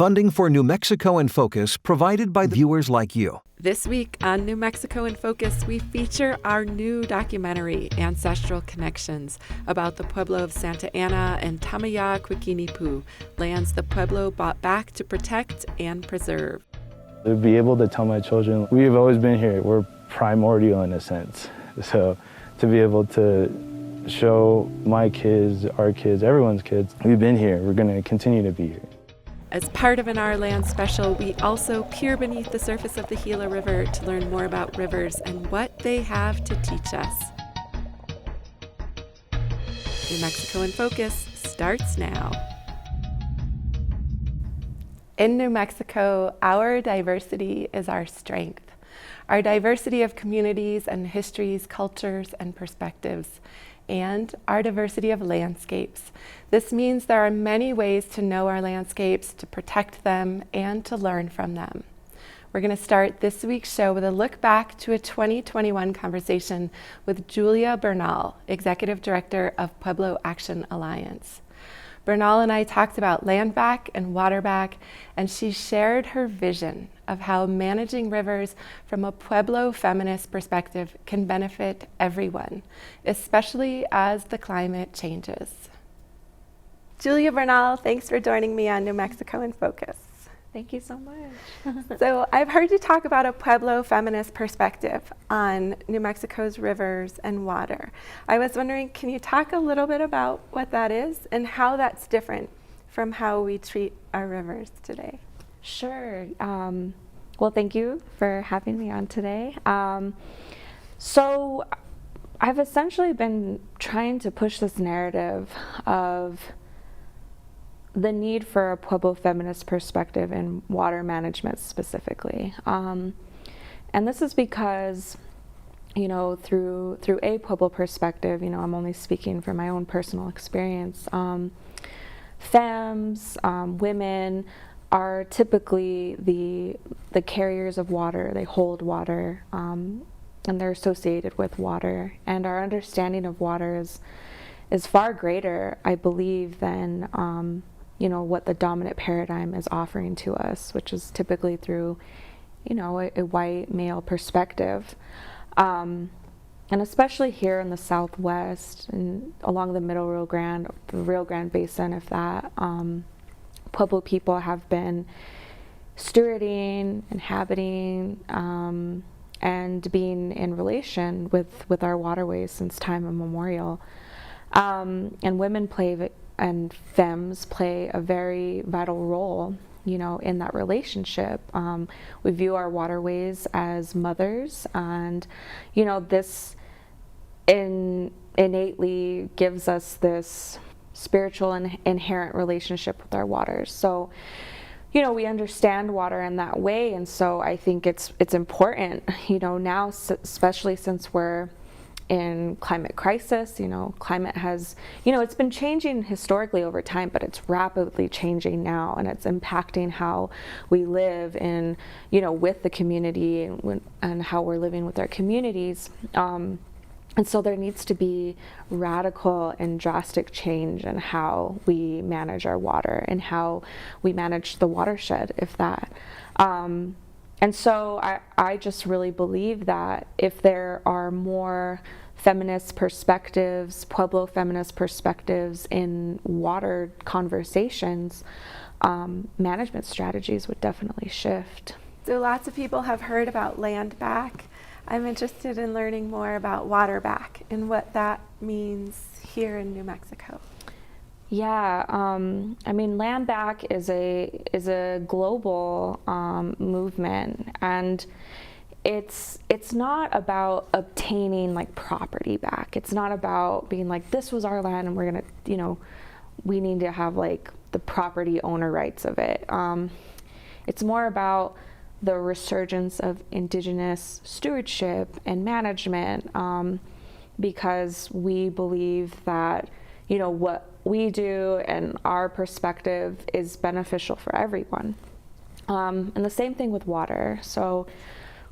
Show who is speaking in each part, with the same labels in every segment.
Speaker 1: Funding for New Mexico in Focus provided by viewers like you.
Speaker 2: This week on New Mexico in Focus, we feature our new documentary, Ancestral Connections, about the Pueblo of Santa Ana and Tamaya Kwikinipu, lands the Pueblo bought back to protect and preserve.
Speaker 3: To be able to tell my children, we have always been here, we're primordial in a sense. So to be able to show my kids, our kids, everyone's kids, we've been here, we're going to continue to be here.
Speaker 2: As part of an Our Land special, we also peer beneath the surface of the Gila River to learn more about rivers and what they have to teach us. New Mexico in Focus starts now. In New Mexico, our diversity is our strength. Our diversity of communities and histories, cultures, and perspectives, and our diversity of landscapes. This means there are many ways to know our landscapes, to protect them, and to learn from them. We're going to start this week's show with a look back to a 2021 conversation with Julia Bernal, Executive Director of Pueblo Action Alliance. Bernal and I talked about land back and water back, and she shared her vision of how managing rivers from a Pueblo feminist perspective can benefit everyone, especially as the climate changes. Julia Bernal, thanks for joining me on New Mexico in Focus.
Speaker 4: Thank you so much.
Speaker 2: So I've heard you talk about a Pueblo feminist perspective on New Mexico's rivers and water. I was wondering, can you talk a little bit about what that is and how that's different from how we treat our rivers today?
Speaker 4: Sure. Well, thank you for having me on today. So I've essentially been trying to push this narrative of the need for a Pueblo feminist perspective in water management specifically. And this is because, through a Pueblo perspective, I'm only speaking from my own personal experience. Femmes, women are typically the carriers of water. They hold water, and they're associated with water. And our understanding of water is far greater, I believe, than what the dominant paradigm is offering to us, which is typically through, a white male perspective. And especially here in the Southwest and along the Middle Rio Grande, the Rio Grande Basin, if that, Pueblo people have been stewarding, inhabiting, and being in relation with our waterways since time immemorial. And women and femmes play a very vital role, in that relationship. We view our waterways as mothers, and, this innately gives us this spiritual and inherent relationship with our waters. So, we understand water in that way, and so I think it's important, now, especially since we're in climate crisis. Climate has, it's been changing historically over time, but it's rapidly changing now, and it's impacting how we live in, with the community and how we're living with our communities. And so there needs to be radical and drastic change in how we manage our water and how we manage the watershed, if that. And so I just really believe that if there are more feminist perspectives, Pueblo feminist perspectives in water conversations, management strategies would definitely shift.
Speaker 2: So lots of people have heard about land back. I'm interested in learning more about water back and what that means here in New Mexico.
Speaker 4: Yeah, land back is a global movement, and it's not about obtaining property back. It's not about being this was our land and we're gonna, we need to have the property owner rights of it. It's more about the resurgence of indigenous stewardship and management, because we believe that, what we do and our perspective is beneficial for everyone. And the same thing with water. So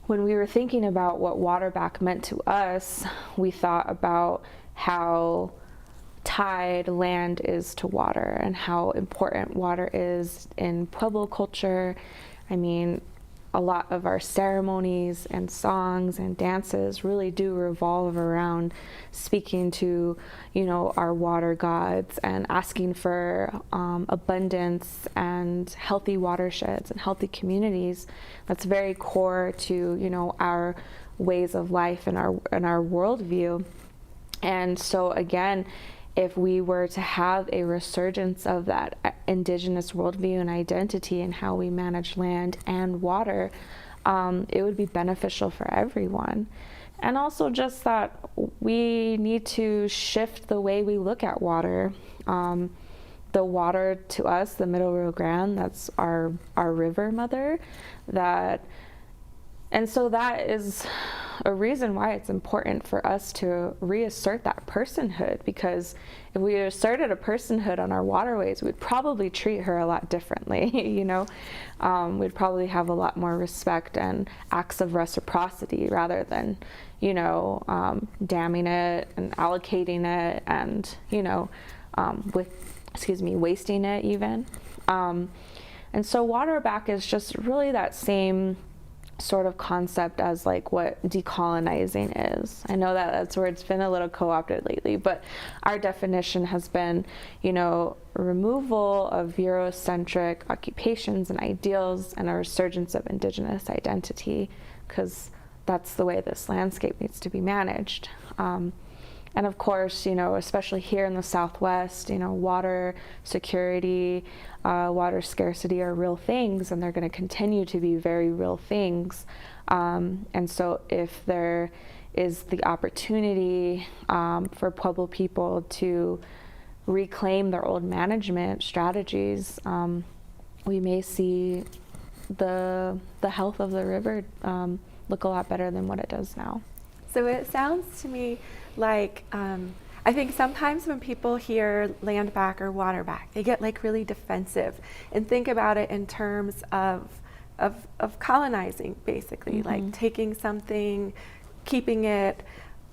Speaker 4: when we were thinking about what water back meant to us, we thought about how tied land is to water and how important water is in Pueblo culture. I mean, a lot of our ceremonies and songs and dances really do revolve around speaking to, you know, our water gods and asking for abundance and healthy watersheds and healthy communities. That's very core to, you know, our ways of life and our worldview. And so again, if we were to have a resurgence of that indigenous worldview and identity and how we manage land and water, it would be beneficial for everyone. And also just that we need to shift the way we look at water. The water to us, the Middle Rio Grande, that's our river mother, and so that is a reason why it's important for us to reassert that personhood, because if we asserted a personhood on our waterways, we'd probably treat her a lot differently, you know? We'd probably have a lot more respect and acts of reciprocity rather than, you know, damming it and allocating it and, you know, wasting it even. And so water back is just really that same sort of concept as like what decolonizing is. I know that that's where it's been a little co-opted lately, but our definition has been, you know, removal of Eurocentric occupations and ideals and a resurgence of indigenous identity, because that's the way this landscape needs to be managed. And of course, you know, especially here in the Southwest, you know, water security, water scarcity are real things, and they're going to continue to be very real things. And so if there is the opportunity for Pueblo people to reclaim their old management strategies, we may see the health of the river look a lot better than what it does now.
Speaker 2: So it sounds to me like, I think sometimes when people hear land back or water back, they get like really defensive and think about it in terms of colonizing, basically, like taking something, keeping it.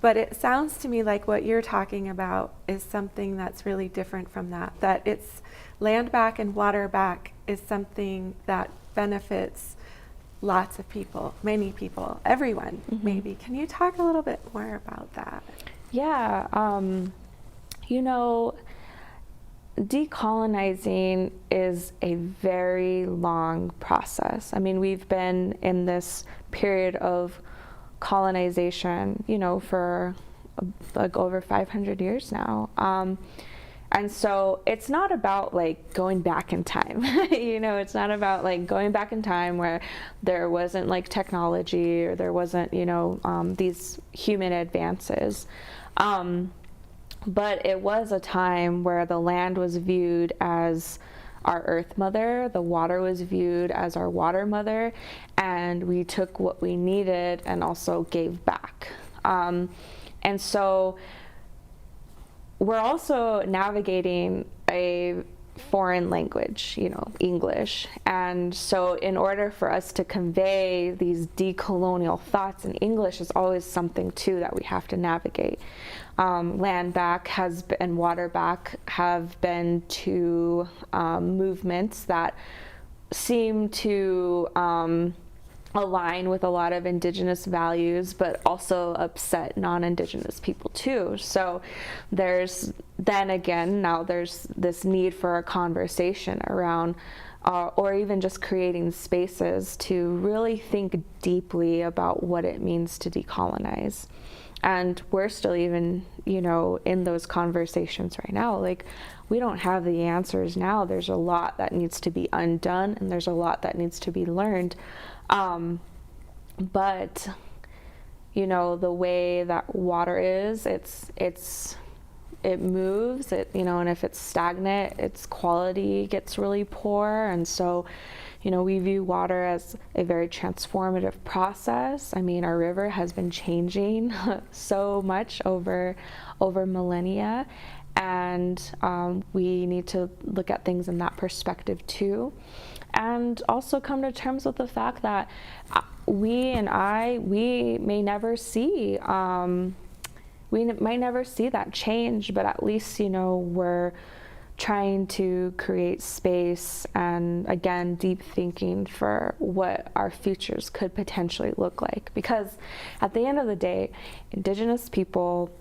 Speaker 2: But it sounds to me like what you're talking about is something that's really different from that, that it's land back and water back is something that benefits lots of people, many people, everyone, maybe. Can you talk a little bit more about that?
Speaker 4: Yeah, you know, decolonizing is a very long process. I mean, we've been in this period of colonization, you know, for like over 500 years now. And so it's not about like going back in time, you know, it's not about like going back in time where there wasn't like technology or there wasn't, you know, these human advances. But it was a time where the land was viewed as our earth mother, the water was viewed as our water mother, and we took what we needed and also gave back. And so we're also navigating a foreign language, you know, English. And so in order for us to convey these decolonial thoughts in English is always something too that we have to navigate. Land back and water back have been two movements that seem to align with a lot of indigenous values, but also upset non-indigenous people too. So there's this need for a conversation around or even just creating spaces to really think deeply about what it means to decolonize. And we're still even, you know, in those conversations right now. Like, we don't have the answers now. There's a lot that needs to be undone, and there's a lot that needs to be learned. But, you know, the way that water is, it moves, you know, and if it's stagnant, its quality gets really poor. And so, you know, we view water as a very transformative process. I mean, our river has been changing so much over millennia, and we need to look at things in that perspective too. And also come to terms with the fact that we may never see might never see that change, but at least, we're trying to create space and, again, deep thinking for what our futures could potentially look like. Because at the end of the day, Indigenous people,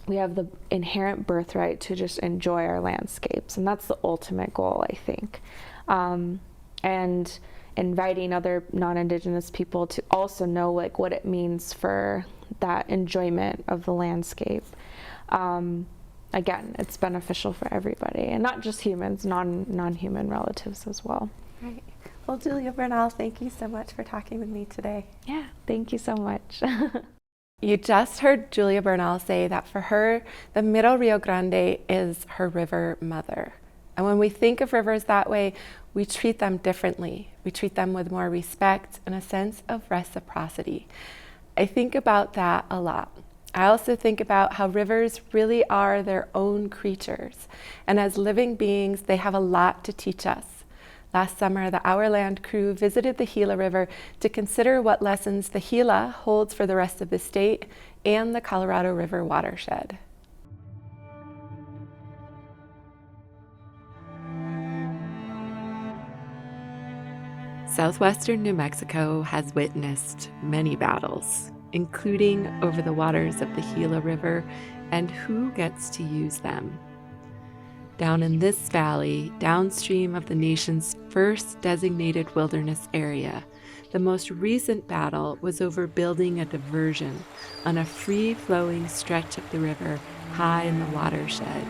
Speaker 4: we have the inherent birthright to just enjoy our landscapes, and that's the ultimate goal, I think. And inviting other non-Indigenous people to also know what it means for that enjoyment of the landscape. Again, it's beneficial for everybody, and not just humans, non-human relatives as well.
Speaker 2: Right. Well, Julia Bernal, thank you so much for talking with me today.
Speaker 4: Yeah, thank you so much.
Speaker 2: You just heard Julia Bernal say that for her, the Middle Rio Grande is her river mother. And when we think of rivers that way, we treat them differently. We treat them with more respect and a sense of reciprocity. I think about that a lot. I also think about how rivers really are their own creatures. And as living beings, they have a lot to teach us. Last summer, the Our Land crew visited the Gila River to consider what lessons the Gila holds for the rest of the state and the Colorado River watershed. Southwestern New Mexico has witnessed many battles, including over the waters of the Gila River and who gets to use them. Down in this valley, downstream of the nation's first designated wilderness area, the most recent battle was over building a diversion on a free-flowing stretch of the river high in the watershed.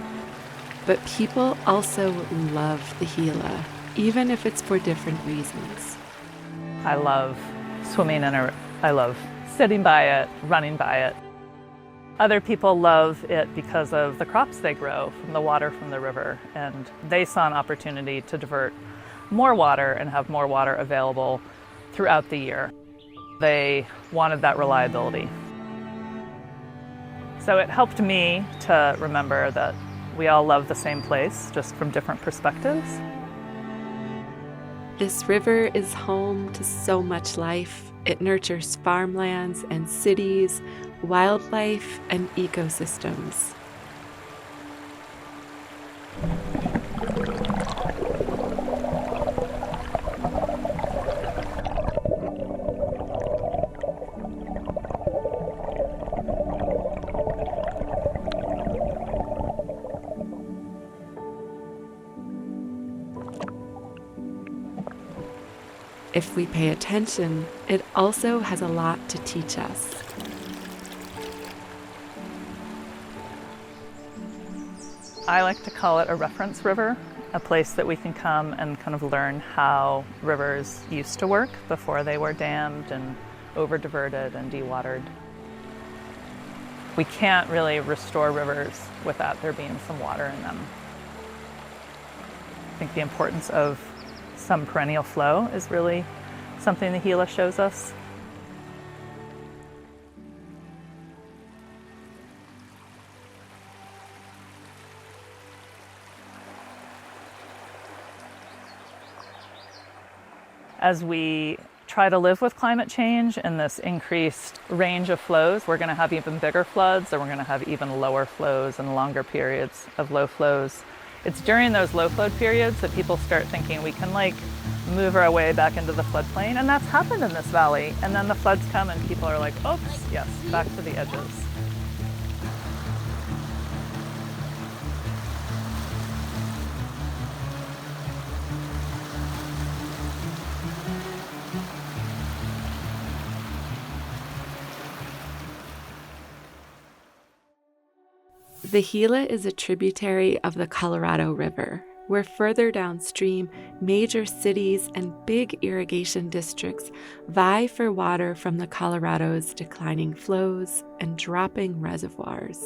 Speaker 2: But people also love the Gila, even if it's for different reasons.
Speaker 5: I love swimming I love sitting by it, running by it. Other people love it because of the crops they grow from the water from the river, and they saw an opportunity to divert more water and have more water available throughout the year. They wanted that reliability. So it helped me to remember that we all love the same place, just from different perspectives.
Speaker 2: This river is home to so much life. It nurtures farmlands and cities, wildlife and ecosystems. If we pay attention, it also has a lot to teach us.
Speaker 5: I like to call it a reference river, a place that we can come and kind of learn how rivers used to work before they were dammed and over-diverted and dewatered. We can't really restore rivers without there being some water in them. I think the importance of some perennial flow is really something the Gila shows us. As we try to live with climate change and this increased range of flows, we're going to have even bigger floods, and we're going to have even lower flows and longer periods of low flows. It's during those low flow periods that people start thinking we can move our way back into the floodplain, and that's happened in this valley. And then the floods come and people are like, oops, yes, back to the edges.
Speaker 2: The Gila is a tributary of the Colorado River, where further downstream, major cities and big irrigation districts vie for water from the Colorado's declining flows and dropping reservoirs.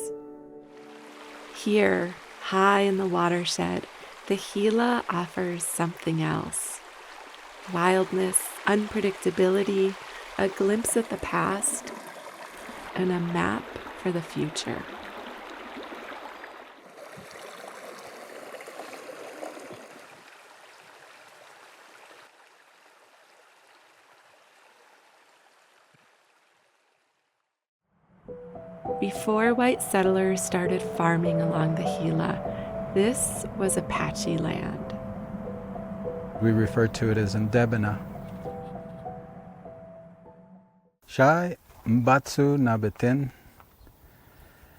Speaker 2: Here, high in the watershed, the Gila offers something else. Wildness, unpredictability, a glimpse at the past, and a map for the future. Before white settlers started farming along the Gila, this was Apache land.
Speaker 6: We refer to it as Ndebena. Shai Mbatsu Nabetin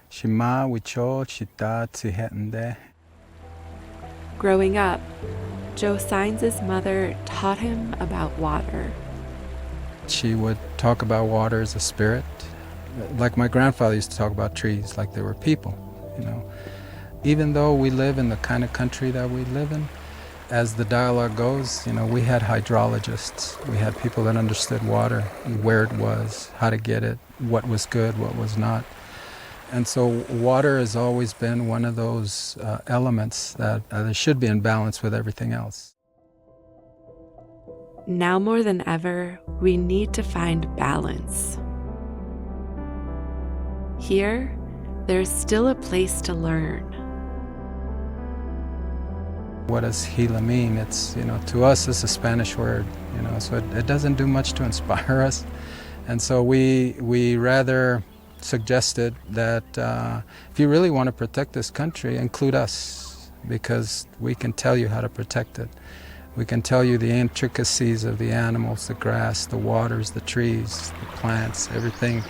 Speaker 6: Shima Wicho Chita Tsihetnde.
Speaker 2: Growing up, Joe Saenz' mother taught him about water.
Speaker 6: She would talk about water as a spirit, like my grandfather used to talk about trees, like they were people, you know. Even though we live in the kind of country that we live in, as the dialogue goes, you know, we had hydrologists. We had people that understood water, where it was, how to get it, what was good, what was not. And so water has always been one of those elements that should be in balance with everything else.
Speaker 2: Now more than ever, we need to find balance. Here, there's still a place to learn.
Speaker 6: What does Gila mean? It's, you know, to us it's a Spanish word, you know, so it doesn't do much to inspire us. And so we rather suggested that if you really want to protect this country, include us, because we can tell you how to protect it. We can tell you the intricacies of the animals, the grass, the waters, the trees, the plants, everything,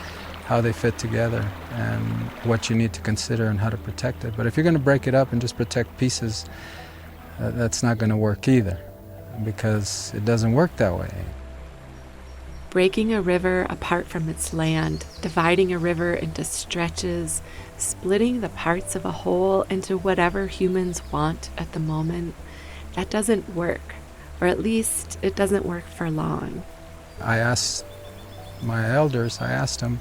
Speaker 6: how they fit together, and what you need to consider and how to protect it. But if you're going to break it up and just protect pieces, that's not going to work either, because it doesn't work that way.
Speaker 2: Breaking a river apart from its land, dividing a river into stretches, splitting the parts of a whole into whatever humans want at the moment, that doesn't work, or at least it doesn't work for long.
Speaker 6: I asked my elders, I asked them,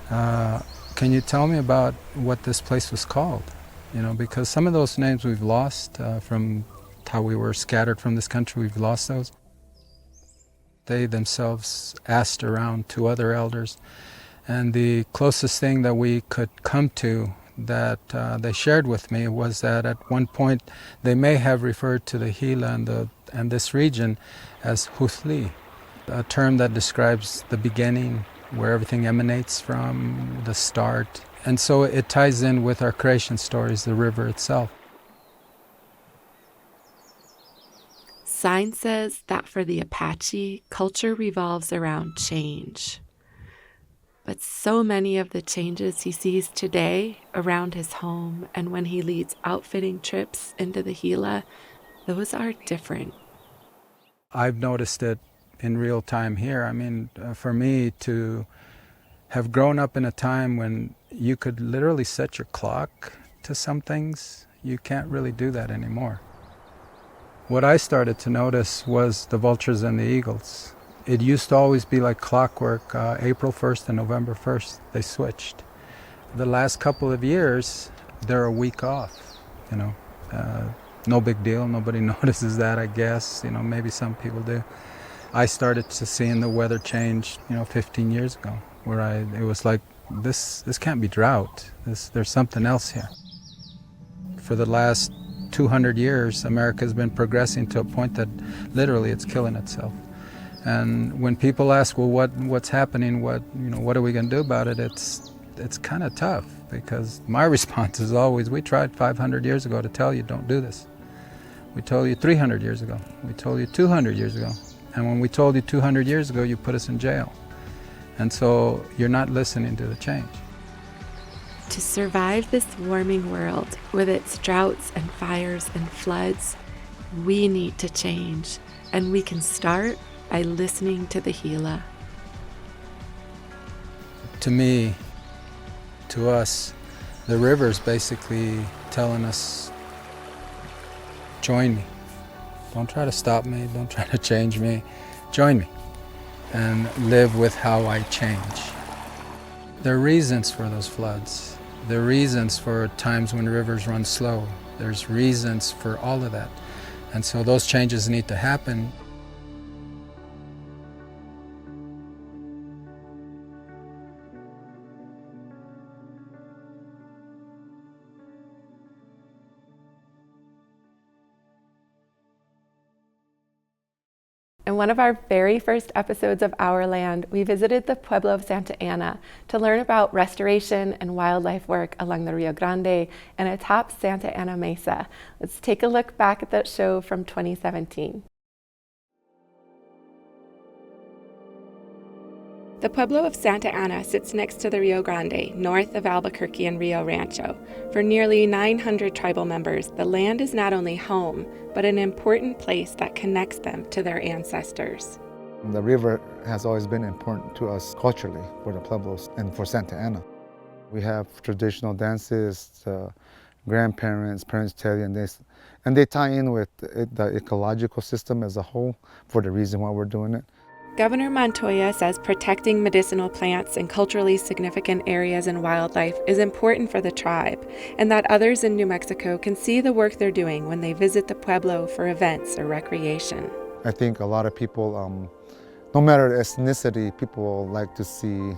Speaker 6: can you tell me about what this place was called? You know, because some of those names we've lost from how we were scattered from this country, we've lost those. They themselves asked around to other elders, and the closest thing that we could come to that they shared with me was that at one point they may have referred to the Gila and this region as Huthli, a term that describes the beginning, where everything emanates from, the start. And so it ties in with our creation stories, the river itself.
Speaker 2: Saenz says that for the Apache, culture revolves around change. But so many of the changes he sees today around his home and when he leads outfitting trips into the Gila, those are different.
Speaker 6: I've noticed it in real time here. I mean, for me to have grown up in a time when you could literally set your clock to some things, you can't really do that anymore. What I started to notice was the vultures and the eagles. It used to always be like clockwork, April 1st and November 1st, they switched. The last couple of years, they're a week off, you know. No big deal, nobody notices that, I guess, you know, maybe some people do. I started to see in the weather change, 15 years ago, where it was like, this can't be drought, there's something else here. For the last 200 years, America has been progressing to a point that literally it's killing itself. And when people ask, well, what's happening? What are we going to do about it? It's kind of tough, because my response is always, we tried 500 years ago to tell you don't do this. We told you 300 years ago. We told you 200 years ago. And when we told you 200 years ago, you put us in jail. And so you're not listening to the change.
Speaker 2: To survive this warming world with its droughts and fires and floods, we need to change, and we can start by listening to the Gila.
Speaker 6: To me, to us, the river's basically telling us, join me. Don't try to stop me, don't try to change me. Join me and live with how I change. There are reasons for those floods. There are reasons for times when rivers run slow. There's reasons for all of that. And so those changes need to happen.
Speaker 2: And one of our very first episodes of Our Land, we visited the Pueblo of Santa Ana to learn about restoration and wildlife work along the Rio Grande and atop Santa Ana Mesa. Let's take a look back at that show from 2017. The Pueblo of Santa Ana sits next to the Rio Grande, north of Albuquerque and Rio Rancho. For nearly 900 tribal members, the land is not only home, but an important place that connects them to their ancestors.
Speaker 7: The river has always been important to us culturally for the Pueblos and for Santa Ana. We have traditional dances, grandparents, parents tell you, and they tie in with the ecological system as a whole for the reason why we're doing it.
Speaker 2: Governor Montoya says protecting medicinal plants and culturally significant areas and wildlife is important for the tribe, and that others in New Mexico can see the work they're doing when they visit the Pueblo for events or recreation.
Speaker 7: I think a lot of people, no matter the ethnicity, people like to see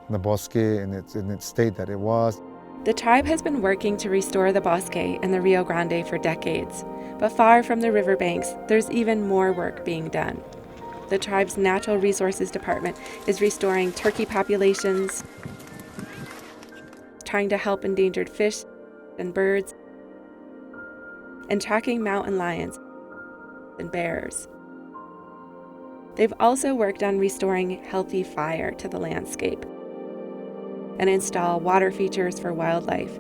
Speaker 7: the bosque in its state that it was.
Speaker 2: The tribe has been working to restore the bosque and the Rio Grande for decades, but far from the riverbanks, there's even more work being done. The tribe's Natural Resources Department is restoring turkey populations, trying to help endangered fish and birds, and tracking mountain lions and bears. They've also worked on restoring healthy fire to the landscape and install water features for wildlife.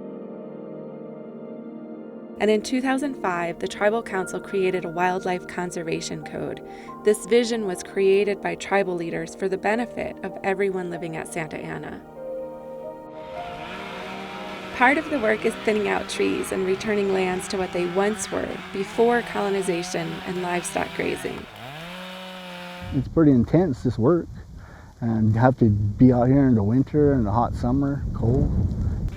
Speaker 2: And in 2005, the Tribal Council created a wildlife conservation code. This vision was created by tribal leaders for the benefit of everyone living at Santa Ana. Part of the work is thinning out trees and returning lands to what they once were before colonization and livestock grazing.
Speaker 8: It's pretty intense, this work, and you have to be out here in the winter and the hot summer, cold.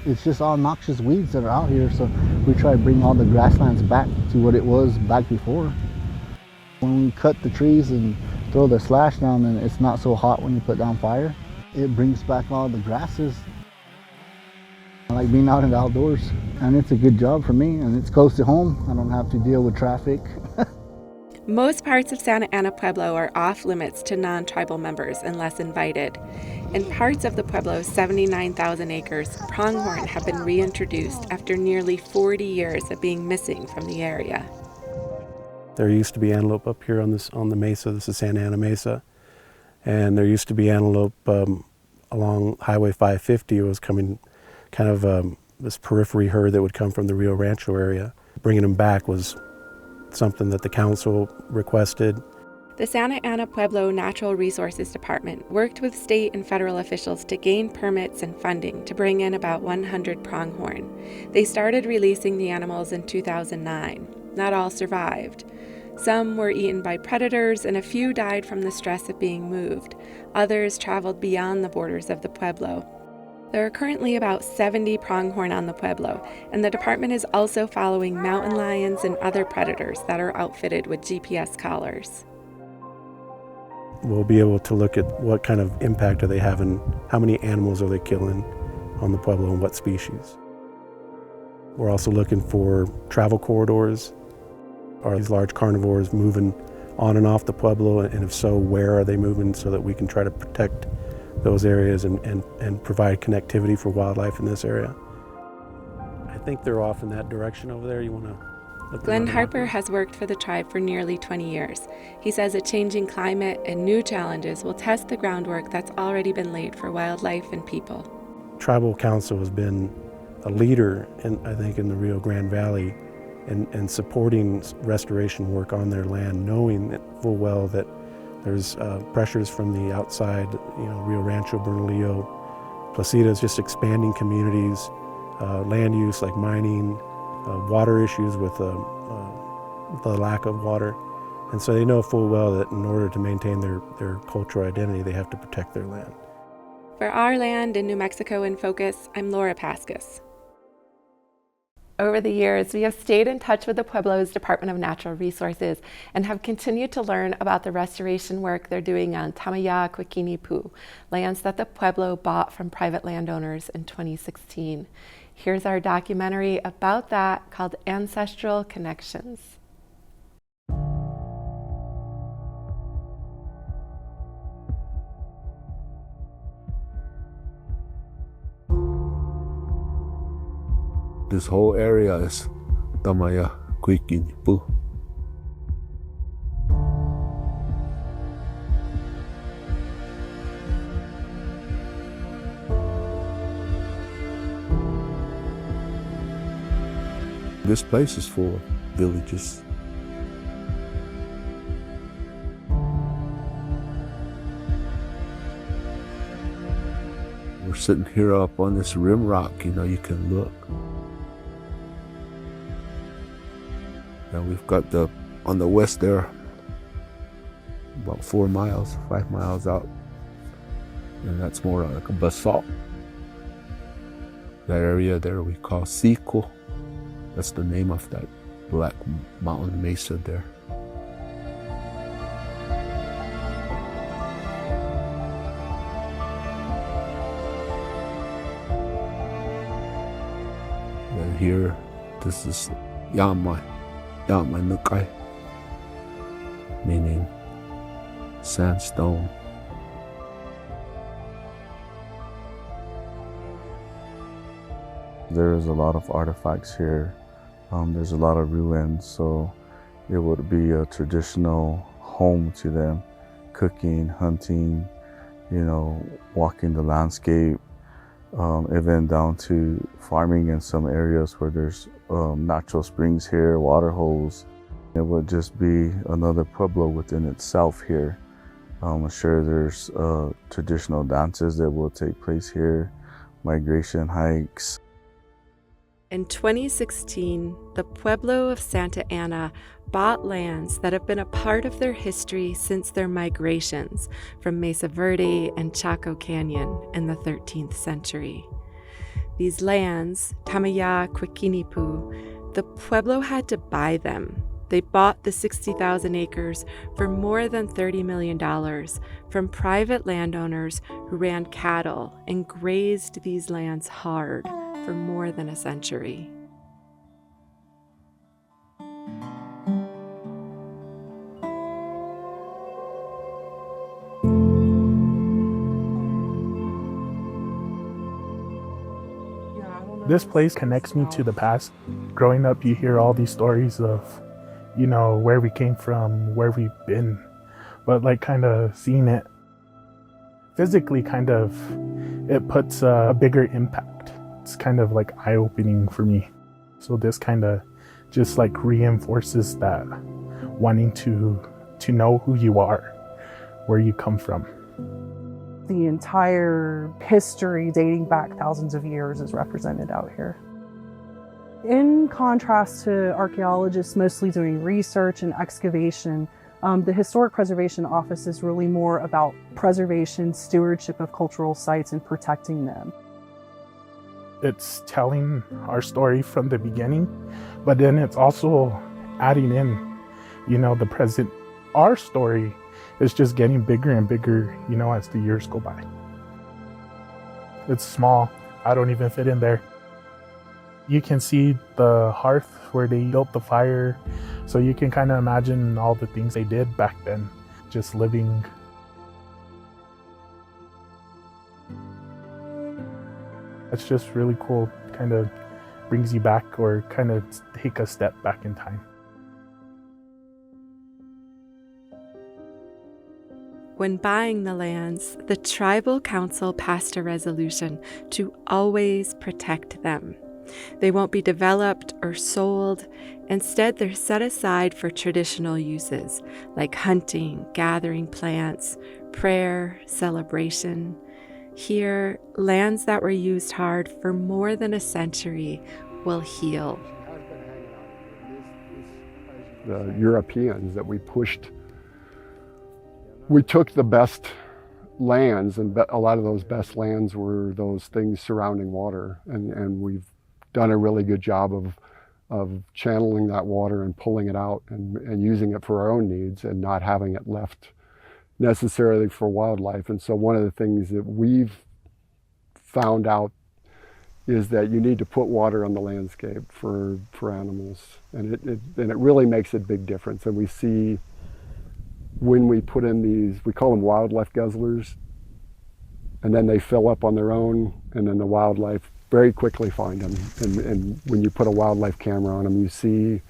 Speaker 8: It's just all noxious weeds that are out here, so we try to bring all the grasslands back to what it was back before. When we cut the trees and throw the slash down, and it's not so hot when you put down fire, it brings back all the grasses. I like being out in the outdoors, and it's a good job for me, and it's close to home. I don't have to deal with traffic.
Speaker 2: Most parts of Santa Ana Pueblo are off limits to non-tribal members unless invited. In parts of the Pueblo's 79,000 acres, pronghorn have been reintroduced after nearly 40 years of being missing from the area.
Speaker 9: There used to be antelope up here on the mesa. This is Santa Ana Mesa, and there used to be antelope along Highway 550. It was coming kind of this periphery herd that would come from the Rio Rancho area. Bringing them back was something that the council requested.
Speaker 2: The Santa Ana Pueblo Natural Resources Department worked with state and federal officials to gain permits and funding to bring in about 100 pronghorn. They started releasing the animals in 2009. Not all survived. Some were eaten by predators, and a few died from the stress of being moved. Others traveled beyond the borders of the Pueblo. There are currently about 70 pronghorn on the Pueblo, and the department is also following mountain lions and other predators that are outfitted with GPS collars.
Speaker 9: We'll be able to look at what kind of impact are they having, how many animals are they killing on the Pueblo and what species. We're also looking for travel corridors. Are these large carnivores moving on and off the Pueblo, and if so, where are they moving, so that we can try to protect those areas and provide connectivity for wildlife in this area. I think they're off in that direction over there. You want to look?
Speaker 2: Glenn Harper has worked for the tribe for nearly 20 years. He says a changing climate and new challenges will test the groundwork that's already been laid for wildlife and people.
Speaker 9: Tribal Council has been a leader, I think, in the Rio Grande Valley and supporting restoration work on their land, knowing that full well that there's pressures from the outside, Rio Rancho, Bernalillo, Placitas, just expanding communities, land use like mining, water issues with the lack of water. And so they know full well that in order to maintain their cultural identity, they have to protect their land.
Speaker 2: For Our Land in New Mexico in Focus, I'm Laura Paskus. Over the years, we have stayed in touch with the Pueblo's Department of Natural Resources and have continued to learn about the restoration work they're doing on Tamaya Quikini-Pu, lands that the Pueblo bought from private landowners in 2016. Here's our documentary about that called Ancestral Connections.
Speaker 10: This whole area is Tamaya Kuikinipu. This place is full of villages. We're sitting here up on this rim rock, you can look. Now we've got on the west there, about 5 miles out, and that's more like a basalt. That area there we call Siko. That's the name of that black mountain mesa there. And here, this is Yamai Nukai, meaning sandstone.
Speaker 11: There's a lot of artifacts here. There's a lot of ruins, so it would be a traditional home to them. Cooking, hunting, walking the landscape, even down to farming in some areas where there's natural springs here, water holes. It would just be another pueblo within itself here. I'm sure there's traditional dances that will take place here, migration hikes.
Speaker 2: In 2016, the Pueblo of Santa Ana bought lands that have been a part of their history since their migrations from Mesa Verde and Chaco Canyon in the 13th century. These lands, Tamaya Kuikinipu, the Pueblo had to buy them. They bought the 60,000 acres for more than $30 million from private landowners who ran cattle and grazed these lands hard for more than a century.
Speaker 12: This place connects me to the past. Growing up, you hear all these stories of, where we came from, where we've been, but kind of seeing it physically it puts a bigger impact. It's kind of eye-opening for me. So this kind of just reinforces that wanting to know who you are, where you come from.
Speaker 13: The entire history dating back thousands of years is represented out here. In contrast to archaeologists mostly doing research and excavation, the Historic Preservation Office is really more about preservation, stewardship of cultural sites, and protecting them.
Speaker 12: It's telling our story from the beginning, but then it's also adding in, the present. Our story is just getting bigger and bigger, as the years go by. It's small. I don't even fit in there. You can see the hearth where they built the fire, so you can kind of imagine all the things they did back then, just living. It's just really cool, kind of brings you back or kind of take a step back in time.
Speaker 2: When buying the lands, the tribal council passed a resolution to always protect them. They won't be developed or sold. Instead, they're set aside for traditional uses like hunting, gathering plants, prayer, celebration. Here, lands that were used hard for more than a century will heal.
Speaker 14: The Europeans that we took the best lands, and a lot of those best lands were those things surrounding water, and we've done a really good job of channeling that water and pulling it out and using it for our own needs and not having it left necessarily for wildlife. And so one of the things that we've found out is that you need to put water on the landscape for animals, and it really makes a big difference. And we see when we put in these, we call them wildlife guzzlers, and then they fill up on their own, and then the wildlife very quickly find them. And when you put a wildlife camera on them, you see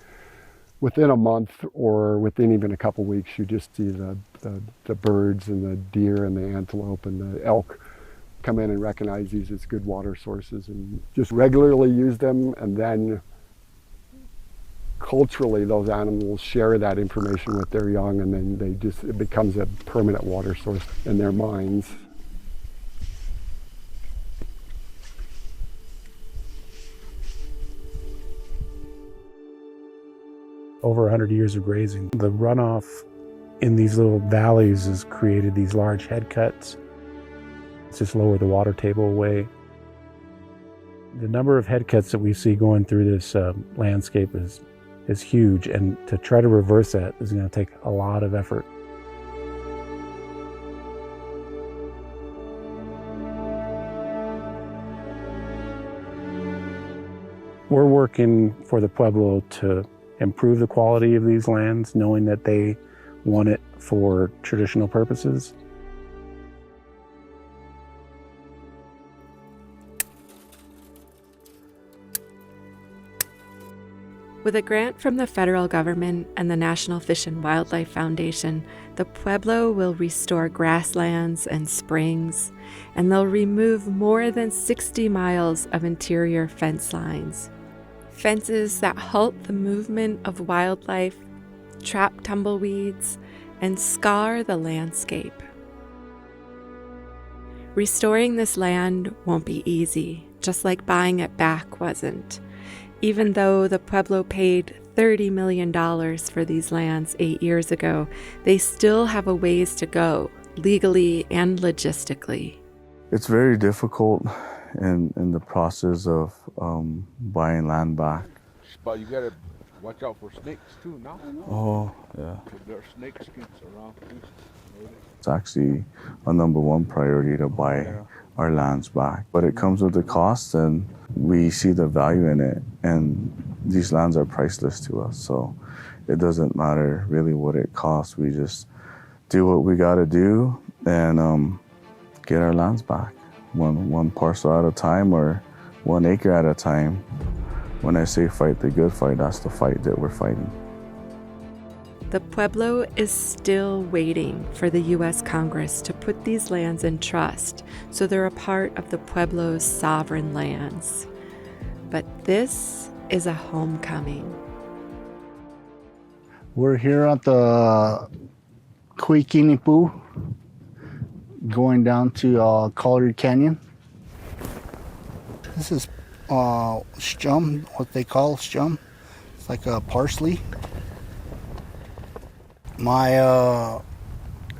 Speaker 14: within a month or within even a couple weeks, you just see the birds and the deer and the antelope and the elk come in and recognize these as good water sources and just regularly use them. And then culturally, those animals share that information with their young, and then it becomes a permanent water source in their minds.
Speaker 9: Over 100 years of grazing, the runoff in these little valleys has created these large head cuts. It's just lowered the water table away. The number of head cuts that we see going through this landscape is huge, and to try to reverse that is going to take a lot of effort. We're working for the Pueblo to improve the quality of these lands, knowing that they want it for traditional purposes.
Speaker 2: With a grant from the federal government and the National Fish and Wildlife Foundation, the Pueblo will restore grasslands and springs, and they'll remove more than 60 miles of interior fence lines. Fences that halt the movement of wildlife, trap tumbleweeds, and scar the landscape. Restoring this land won't be easy, just like buying it back wasn't. Even though the Pueblo paid $30 million for these lands 8 years ago, they still have a ways to go, legally and logistically.
Speaker 11: It's very difficult in the process of buying land back.
Speaker 10: But you gotta watch out for snakes too now.
Speaker 11: Oh, yeah.
Speaker 10: There are snake skins around too.
Speaker 11: It's actually a number one priority to buy our lands back. But it comes with the cost, and we see the value in it. And these lands are priceless to us, so it doesn't matter really what it costs. We just do what we gotta do and get our lands back. One parcel at a time or 1 acre at a time. When I say fight the good fight, that's the fight that we're fighting.
Speaker 2: The Pueblo is still waiting for the U.S. Congress to put these lands in trust so they're a part of the Pueblo's sovereign lands. But this is a homecoming.
Speaker 8: We're here at the Huiquinipu, going down to Collier Canyon. This is scum, what they call scum. It's like a parsley. My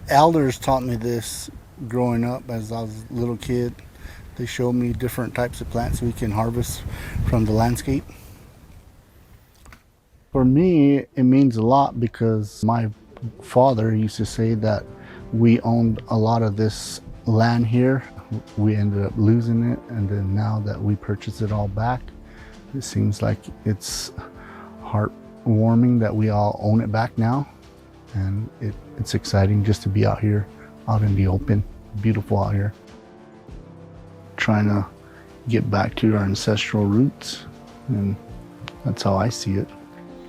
Speaker 8: elders taught me this growing up as I was a little kid. They showed me different types of plants we can harvest from the landscape. For me, it means a lot because my father used to say that we owned a lot of this land here. We ended up losing it, and then now that we purchased it all back, it seems like it's heartwarming that we all own it back now. And it's exciting just to be out here, out in the open. Beautiful out here. Trying to get back to our ancestral roots, and that's how I see it.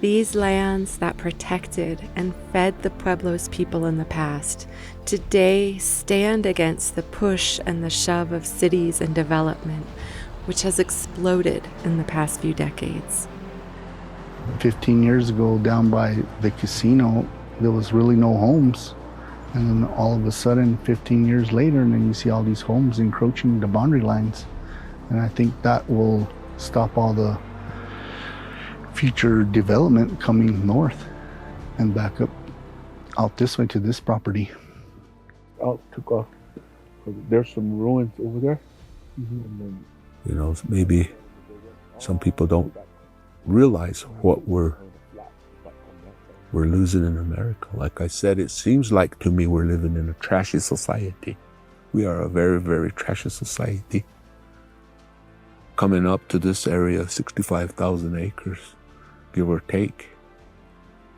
Speaker 2: These lands that protected and fed the Pueblo's people in the past today stand against the push and the shove of cities and development, which has exploded in the past few decades.
Speaker 8: 15 years ago, down by the casino, there was really no homes. And then all of a sudden, 15 years later, and then you see all these homes encroaching the boundary lines. And I think that will stop all the future development coming north and back up out this way to this property.
Speaker 10: Out took off. There's some ruins over there. And then, you know, maybe some people don't realize what we're losing in America. Like I said, it seems like to me we're living in a trashy society. We are a very, very trashy society. Coming up to this area, 65,000 acres, give or take.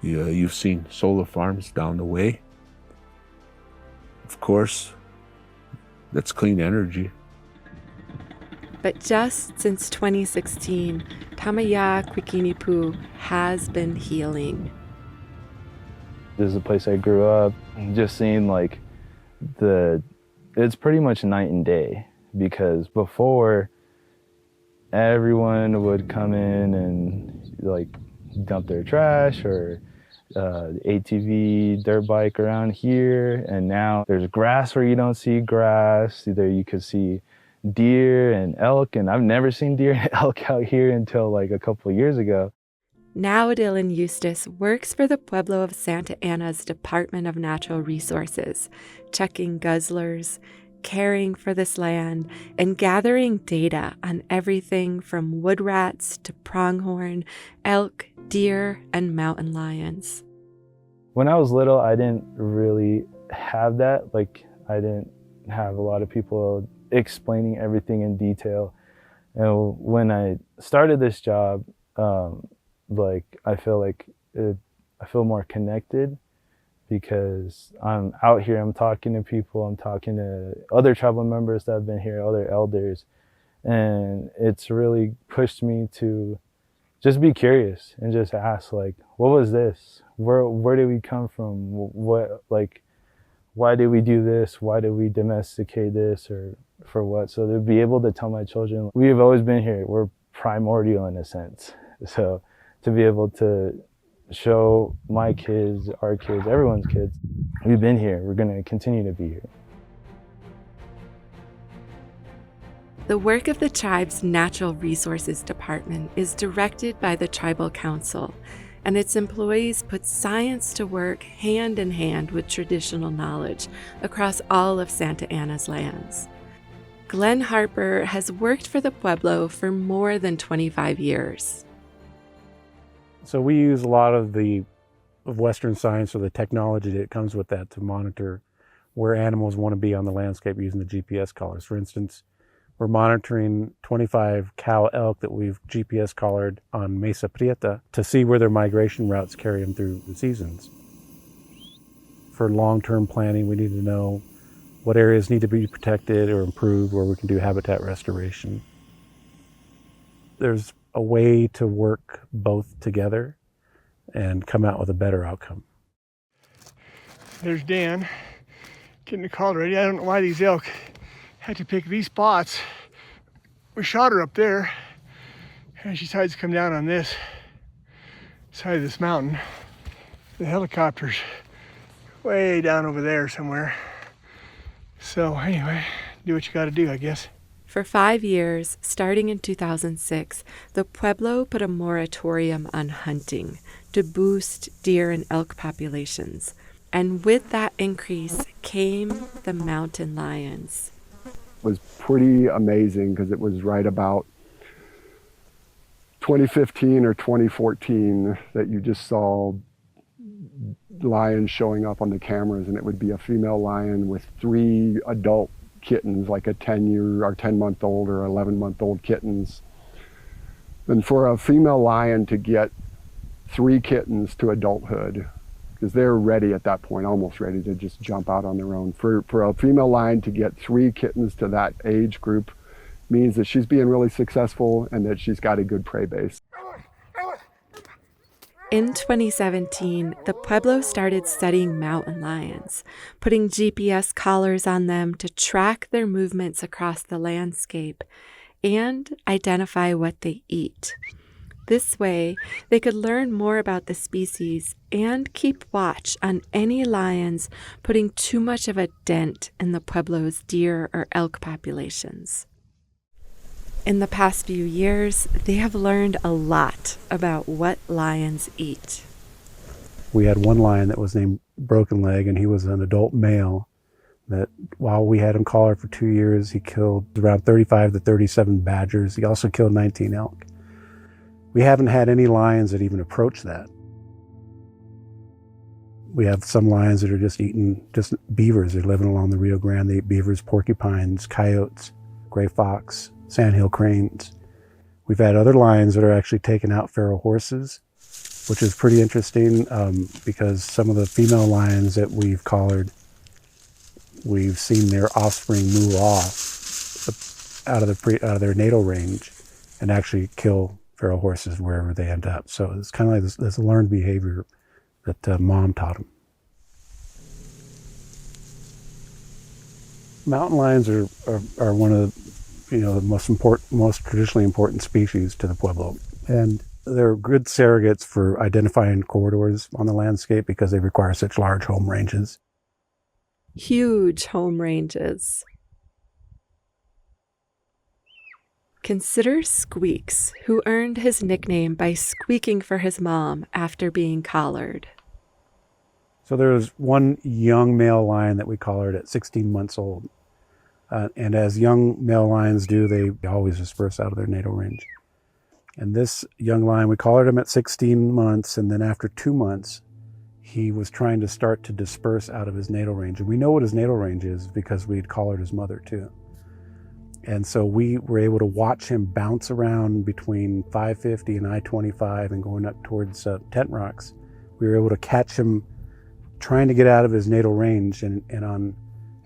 Speaker 10: Yeah, you've seen solar farms down the way. Of course, that's clean energy.
Speaker 2: But just since 2016, Tamaya-Kwikinipu has been healing.
Speaker 3: This is a place I grew up. Just seeing like it's pretty much night and day, because before everyone would come in and like dump their trash or ATV, dirt bike around here, and now there's grass where you don't see grass. Either you could see deer and elk, and I've never seen deer and elk out here until like a couple of years ago.
Speaker 2: Now Dylan Eustace works for the Pueblo of Santa Ana's Department of Natural Resources, checking guzzlers, caring for this land, and gathering data on everything from wood rats to pronghorn, elk, deer, and mountain lions.
Speaker 3: When I was little, I didn't really have that. Like, I didn't have a lot of people explaining everything in detail. And when I started this job, I feel more connected, because I'm out here, I'm talking to people, I'm talking to other tribal members that have been here, other elders, and it's really pushed me to just be curious and just ask, like, what was this? Where did we come from? Why did we do this? Why did we domesticate this, or for what? So to be able to tell my children, we've always been here, we're primordial in a sense. So to be able to show my kids, our kids, everyone's kids, we've been here, we're going to continue to be here.
Speaker 2: The work of the tribe's Natural Resources Department is directed by the Tribal Council, and its employees put science to work hand in hand with traditional knowledge across all of Santa Ana's lands. Glenn Harper has worked for the Pueblo for more than 25 years.
Speaker 9: So we use a lot of Western science, or the technology that comes with that, to monitor where animals want to be on the landscape using the GPS collars. For instance, we're monitoring 25 cow elk that we've GPS collared on Mesa Prieta to see where their migration routes carry them through the seasons. For long-term planning, we need to know what areas need to be protected or improved, where we can do habitat restoration. There's a way to work both together and come out with a better outcome.
Speaker 15: There's Dan getting the call ready. I don't know why these elk had to pick these spots. We shot her up there, and she decides to come down on this side of this mountain. The helicopter's way down over there somewhere. So anyway, do what you gotta do, I guess.
Speaker 2: For 5 years, starting in 2006, the Pueblo put a moratorium on hunting to boost deer and elk populations. And with that increase came the mountain lions.
Speaker 14: It was pretty amazing, because it was right about 2015 or 2014 that you just saw lions showing up on the cameras, and it would be a female lion with 3 adult kittens, like a 10-month-old or 11-month-old kittens. And for a female lion to get 3 kittens to adulthood, because they're ready at that point, almost ready to just jump out on their own. For a female lion to get 3 kittens to that age group means that she's being really successful and that she's got a good prey base.
Speaker 2: In 2017, the Pueblo started studying mountain lions, putting GPS collars on them to track their movements across the landscape and identify what they eat. This way, they could learn more about the species and keep watch on any lions putting too much of a dent in the Pueblo's deer or elk populations. In the past few years, they have learned a lot about what lions eat.
Speaker 9: We had one lion that was named Broken Leg, and he was an adult male that, while we had him collared for 2 years, he killed around 35 to 37 badgers. He also killed 19 elk. We haven't had any lions that even approach that. We have some lions that are just eating just beavers. They're living along the Rio Grande. They eat beavers, porcupines, coyotes, gray fox, sandhill cranes. We've had other lions that are actually taking out feral horses, which is pretty interesting, because some of the female lions that we've collared, we've seen their offspring move off out of their natal range and actually kill feral horses wherever they end up. So it's kind of like this learned behavior that Mom taught them. Mountain lions are one of the most traditionally important species to the Pueblo, and they're good surrogates for identifying corridors on the landscape because they require such large home ranges.
Speaker 16: Huge home ranges. Consider Squeaks, who earned his nickname by squeaking for his mom after being collared.
Speaker 9: So there was one young male lion that we collared at 16 months old. And as young male lions do, they always disperse out of their natal range. And this young lion, we collared him at 16 months, and then after 2 months, he was trying to start to disperse out of his natal range. And we know what his natal range is because we'd collared his mother too. And so we were able to watch him bounce around between 550 and I-25 and going up towards Tent Rocks. We were able to catch him trying to get out of his natal range.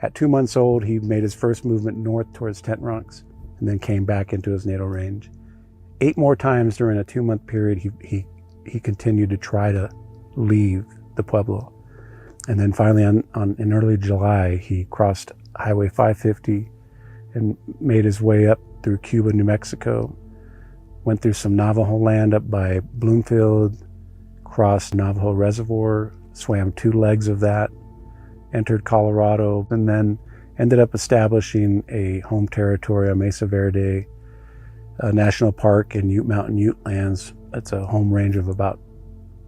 Speaker 9: At 2 months old, he made his first movement north towards Tent Rocks and then came back into his natal range. 8 more times during a 2-month period, he continued to try to leave the Pueblo. And then finally in early July, he crossed Highway 550 and made his way up through Cuba, New Mexico, went through some Navajo land up by Bloomfield, crossed Navajo Reservoir, swam 2 legs of that, entered Colorado, and then ended up establishing a home territory on Mesa Verde National Park in Ute Mountain Ute lands. It's a home range of about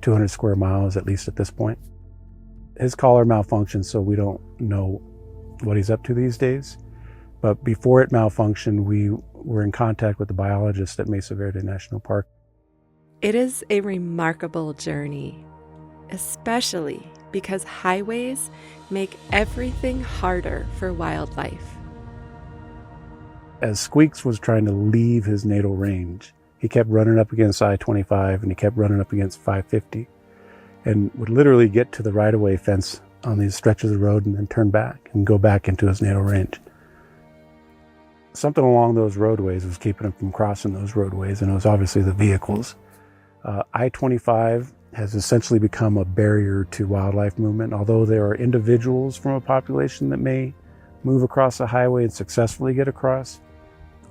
Speaker 9: 200 square miles, at least at this point. His collar malfunctioned, so we don't know what he's up to these days. But before it malfunctioned, we were in contact with the biologist at Mesa Verde National Park.
Speaker 16: It is a remarkable journey, especially because highways make everything harder for wildlife.
Speaker 9: As Squeaks was trying to leave his natal range, he kept running up against I-25 and he kept running up against 550 and would literally get to the right-of-way fence on these stretches of road and then turn back and go back into his natal range. Something along those roadways was keeping him from crossing those roadways, and it was obviously the vehicles. I-25 has essentially become a barrier to wildlife movement. Although there are individuals from a population that may move across the highway and successfully get across,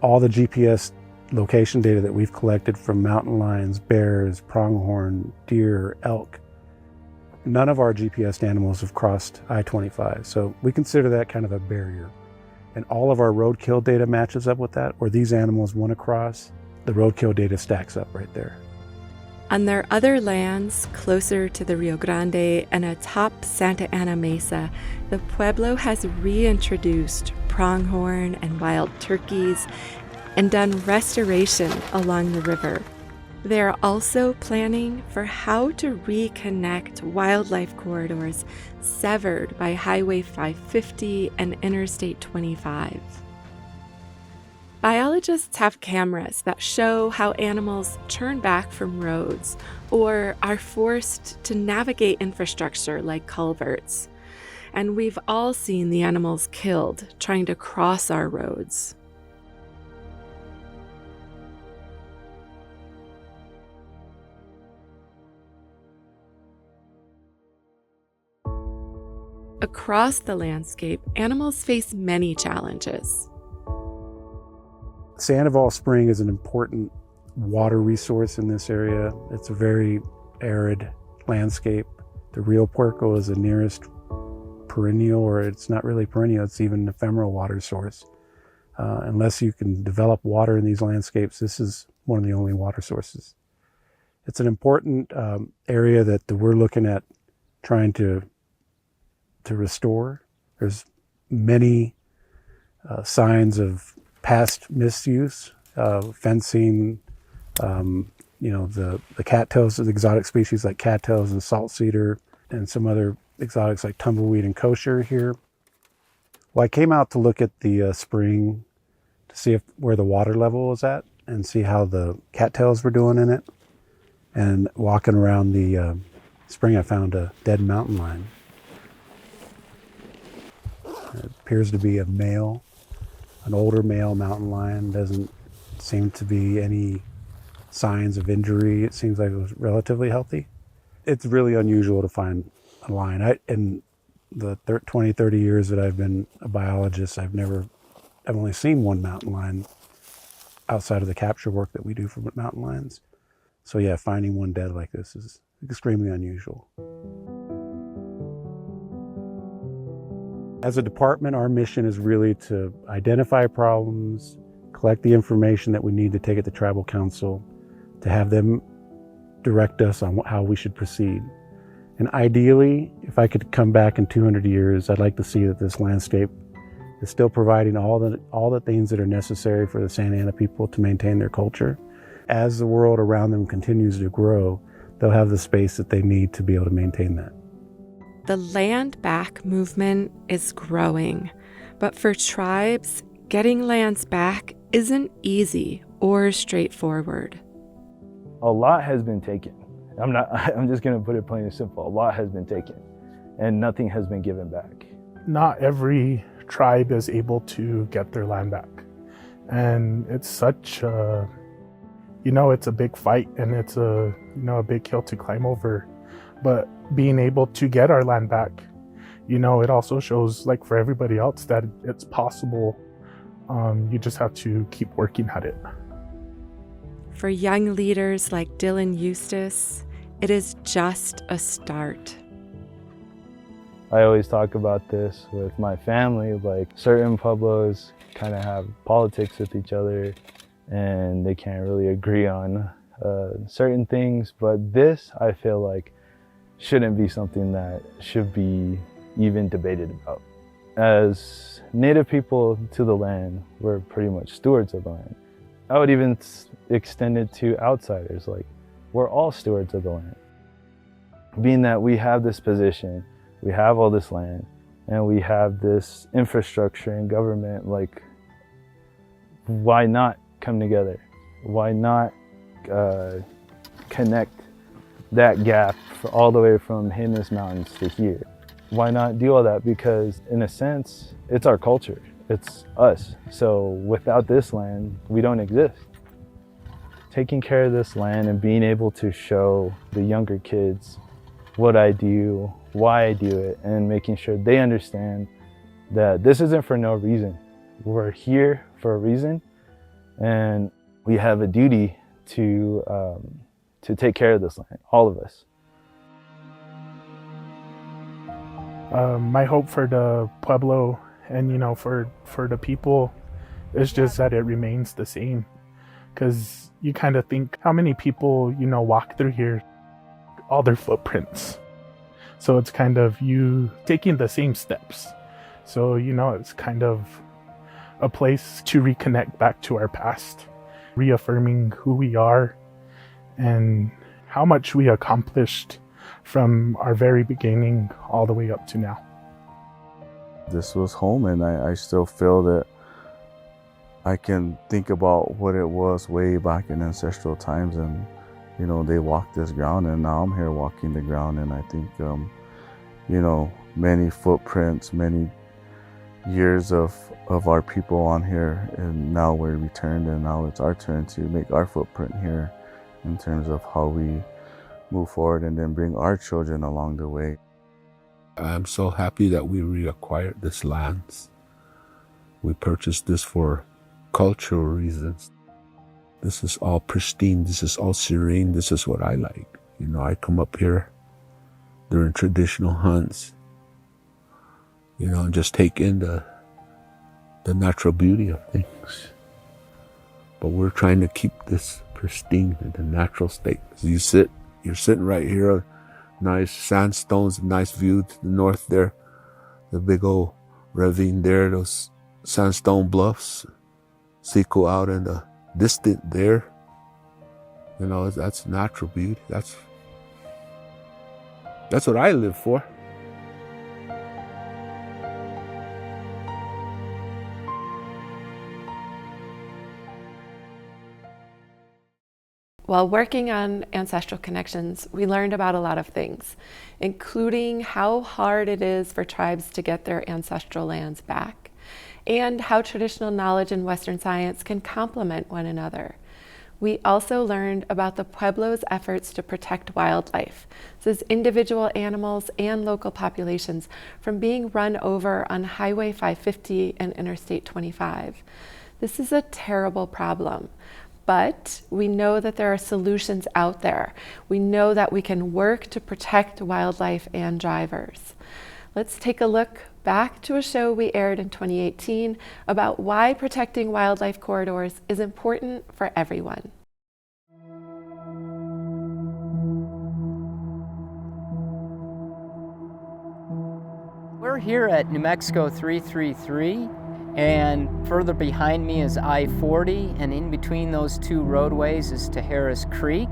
Speaker 9: all the GPS location data that we've collected from mountain lions, bears, pronghorn, deer, elk, none of our GPS animals have crossed I-25. So we consider that kind of a barrier. And all of our roadkill data matches up with that. Where these animals want to cross, the roadkill data stacks up right there.
Speaker 16: On their other lands, closer to the Rio Grande and atop Santa Ana Mesa, the Pueblo has reintroduced pronghorn and wild turkeys and done restoration along the river. They are also planning for how to reconnect wildlife corridors severed by Highway 550 and Interstate 25. Biologists have cameras that show how animals turn back from roads or are forced to navigate infrastructure like culverts. And we've all seen the animals killed trying to cross our roads. Across the landscape, animals face many challenges.
Speaker 9: Sandoval Spring is an important water resource in this area. It's a very arid landscape. The Rio Puerco is the nearest perennial, or it's not really perennial, it's even an ephemeral water source. Unless you can develop water in these landscapes, this is one of the only water sources. It's an important area that we're looking at trying to restore. There's many signs of past misuse, fencing, the cattails, the exotic species like cattails and salt cedar, and some other exotics like tumbleweed and kosher here. Well, I came out to look at the spring to see where the water level was at and see how the cattails were doing in it. And walking around the spring, I found a dead mountain lion. It appears to be a male. an older male mountain lion. Doesn't seem to be any signs of injury. It seems like it was relatively healthy. It's really unusual to find a lion. In the 20, 30 years that I've been a biologist, I've only seen one mountain lion outside of the capture work that we do for mountain lions. So yeah, finding one dead like this is extremely unusual. As a department, our mission is really to identify problems, collect the information that we need to take it to tribal council, to have them direct us on how we should proceed. And ideally, if I could come back in 200 years, I'd like to see that this landscape is still providing all the things that are necessary for the Santa Ana people to maintain their culture. As the world around them continues to grow, they'll have the space that they need to be able to maintain that.
Speaker 16: The land back movement is growing, but for tribes, getting lands back isn't easy or straightforward.
Speaker 3: A lot has been taken. I'm just gonna put it plain and simple. A lot has been taken and nothing has been given back.
Speaker 12: Not every tribe is able to get their land back. And it's such a, it's a big fight and it's a big hill to climb over. But being able to get our land back, it also shows, like for everybody else, that it's possible. You just have to keep working at it.
Speaker 16: For young leaders like Dylan Eustace, it is just a start.
Speaker 3: I always talk about this with my family, like certain Pueblos kind of have politics with each other and they can't really agree on certain things, but this, I feel like, shouldn't be something that should be even debated about. As Native people to the land, we're pretty much stewards of the land. I would even extend it to outsiders, like we're all stewards of the land. Being that we have this position, we have all this land, and we have this infrastructure and government, like why not come together? Why not connect that gap all the way from Jemez Mountains to here? Why not do all that? Because in a sense, it's our culture, it's us. So without this land, we don't exist. Taking care of this land and being able to show the younger kids what I do, why I do it, and making sure they understand that this isn't for no reason. We're here for a reason, and we have a duty to take care of this land, all of us.
Speaker 12: My hope for the Pueblo and for the people is just that it remains the same, because you kind of think how many people walk through here, all their footprints. So it's kind of you taking the same steps. So it's kind of a place to reconnect back to our past, reaffirming who we are and how much we accomplished from our very beginning all the way up to now.
Speaker 11: This was home, and I still feel that I can think about what it was way back in ancestral times, and they walked this ground, and now I'm here walking the ground, and I think many footprints, many years of our people on here, and now we're returned, and now it's our turn to make our footprint here in terms of how we move forward and then bring our children along the way.
Speaker 10: I'm so happy that we reacquired this lands. We purchased this for cultural reasons. This is all pristine, this is all serene, this is what I like. I come up here during traditional hunts, and just take in the natural beauty of things. But we're trying to keep this pristine in the natural state. As you're sitting right here, nice sandstones, nice view to the north there, the big old ravine there, those sandstone bluffs, Seco out in the distant there. That's natural beauty. That's what I live for.
Speaker 2: While working on Ancestral Connections, we learned about a lot of things, including how hard it is for tribes to get their ancestral lands back, and how traditional knowledge and Western science can complement one another. We also learned about the Pueblo's efforts to protect wildlife, so as individual animals and local populations, from being run over on Highway 550 and Interstate 25. This is a terrible problem, but we know that there are solutions out there. We know that we can work to protect wildlife and drivers. Let's take a look back to a show we aired in 2018 about why protecting wildlife corridors is important for everyone.
Speaker 17: We're here at New Mexico 333, and further behind me is I-40, and in between those two roadways is Tijeras Creek.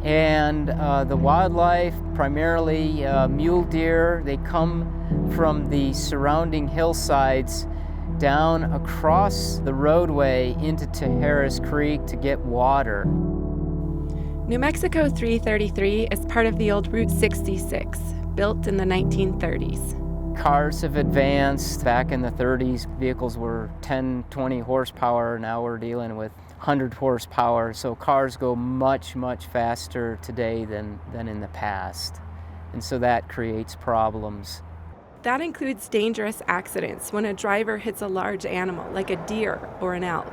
Speaker 17: And the wildlife, primarily mule deer, they come from the surrounding hillsides down across the roadway into Tijeras Creek to get water.
Speaker 16: New Mexico 333 is part of the old Route 66, built in the 1930s.
Speaker 17: Cars have advanced. Back in the 30s, vehicles were 10, 20 horsepower. Now we're dealing with 100 horsepower. So cars go much, much faster today than in the past. And so that creates problems.
Speaker 16: That includes dangerous accidents when a driver hits a large animal, like a deer or an elk.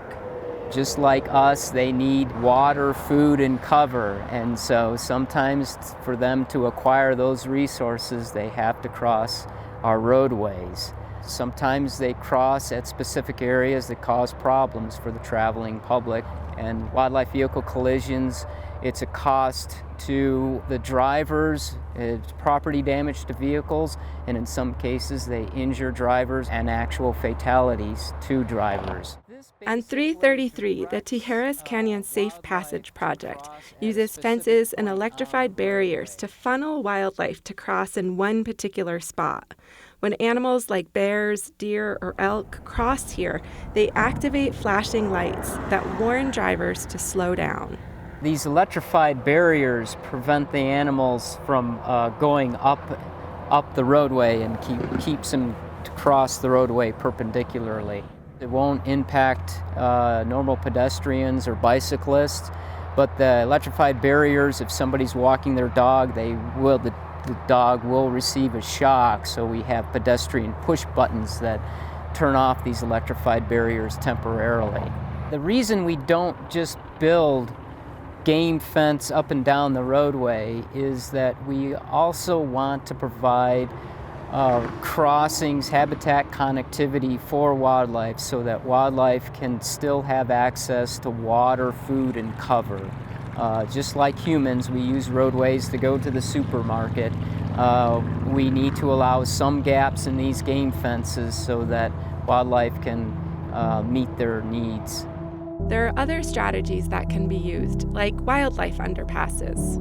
Speaker 17: Just like us, they need water, food, and cover. And so sometimes for them to acquire those resources, they have to cross our roadways. Sometimes they cross at specific areas that cause problems for the traveling public. And wildlife vehicle collisions, it's a cost to the drivers, it's property damage to vehicles, and in some cases they injure drivers and actual fatalities to drivers.
Speaker 16: On 333, the Tijeras Canyon Safe Passage Project uses fences and electrified barriers to funnel wildlife to cross in one particular spot. When animals like bears, deer, or elk cross here, they activate flashing lights that warn drivers to slow down.
Speaker 17: These electrified barriers prevent the animals from going up the roadway and keeps them to cross the roadway perpendicularly. It won't impact normal pedestrians or bicyclists, but the electrified barriers, if somebody's walking their dog, the dog will receive a shock, so we have pedestrian push buttons that turn off these electrified barriers temporarily. The reason we don't just build game fence up and down the roadway is that we also want to provide crossings, habitat connectivity for wildlife so that wildlife can still have access to water, food, and cover. Just like humans, we use roadways to go to the supermarket. We need to allow some gaps in these game fences so that wildlife can meet their needs.
Speaker 16: There are other strategies that can be used, like wildlife underpasses.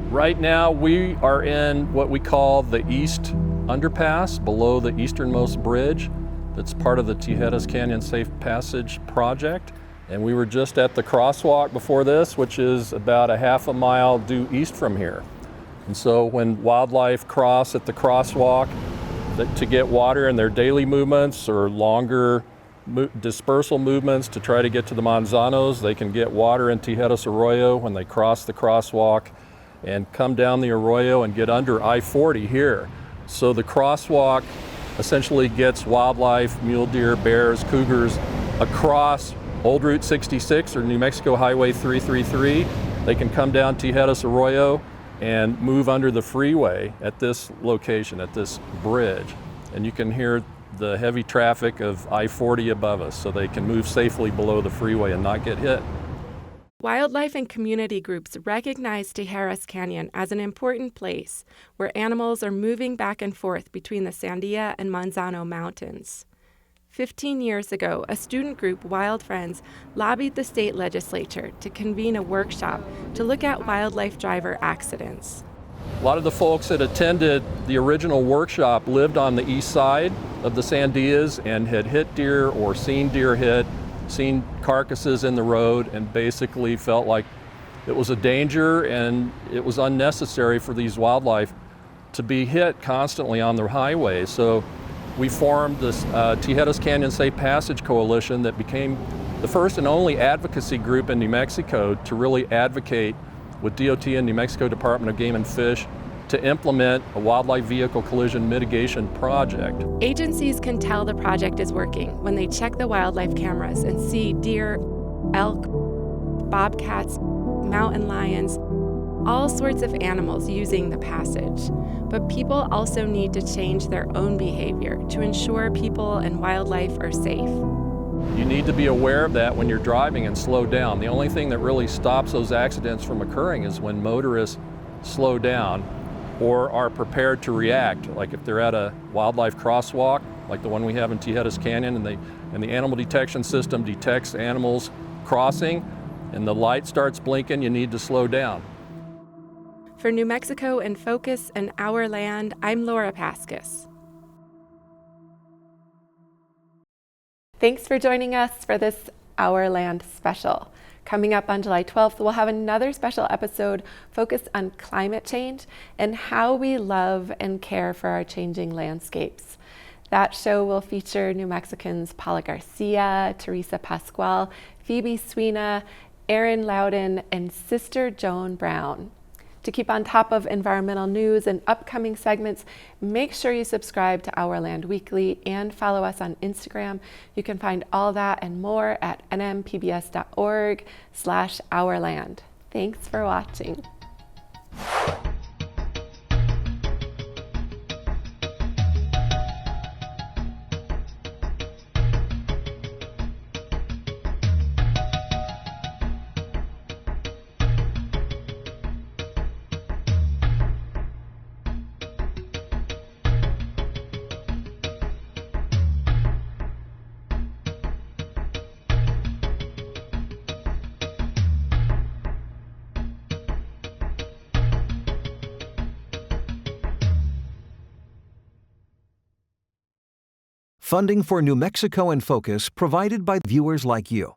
Speaker 18: Right now, we are in what we call the East Underpass, below the easternmost bridge. That's part of the Tijeras Canyon Safe Passage project. And we were just at the crosswalk before this, which is about a half a mile due east from here. And so when wildlife cross at the crosswalk to get water in their daily movements or longer dispersal movements to try to get to the Manzanos, they can get water in Tijeras Arroyo when they cross the crosswalk and come down the arroyo and get under I-40 here. So the crosswalk essentially gets wildlife, mule deer, bears, cougars across Old Route 66 or New Mexico Highway 333. They can come down Tijeras Arroyo and move under the freeway at this location, at this bridge. And you can hear the heavy traffic of I-40 above us, so they can move safely below the freeway and not get hit.
Speaker 16: Wildlife and community groups recognize Tijeras Canyon as an important place where animals are moving back and forth between the Sandia and Manzano mountains. 15 years ago, a student group, Wild Friends, lobbied the state legislature to convene a workshop to look at wildlife driver accidents.
Speaker 18: A lot of the folks that attended the original workshop lived on the east side of the Sandias and had hit deer or seen deer hit, seen carcasses in the road, and basically felt like it was a danger and it was unnecessary for these wildlife to be hit constantly on the highway. So we formed this Tijeras Canyon Safe Passage Coalition that became the first and only advocacy group in New Mexico to really advocate with DOT and New Mexico Department of Game and Fish to implement a wildlife vehicle collision mitigation project.
Speaker 2: Agencies can tell the project is working when they check the wildlife cameras and see deer, elk, bobcats, mountain lions, all sorts of animals using the passage. But people also need to change their own behavior to ensure people and wildlife are safe.
Speaker 18: You need to be aware of that when you're driving and slow down. The only thing that really stops those accidents from occurring is when motorists slow down or are prepared to react. Like if they're at a wildlife crosswalk, like the one we have in Tijeras Canyon, and the animal detection system detects animals crossing and the light starts blinking, you need to slow down.
Speaker 2: For New Mexico in Focus and Our Land, I'm Laura Paskus. Thanks for joining us for this Our Land special. Coming up on July 12th, we'll have another special episode focused on climate change and how we love and care for our changing landscapes. That show will feature New Mexicans Paula Garcia, Teresa Pascual, Phoebe Sweeney, Aaron Loudon, and Sister Joan Brown. To keep on top of environmental news and upcoming segments, make sure you subscribe to Our Land Weekly and follow us on Instagram. You can find all that and more at nmpbs.org/ourland. Thanks for watching.
Speaker 1: Funding for New Mexico in Focus provided by viewers like you.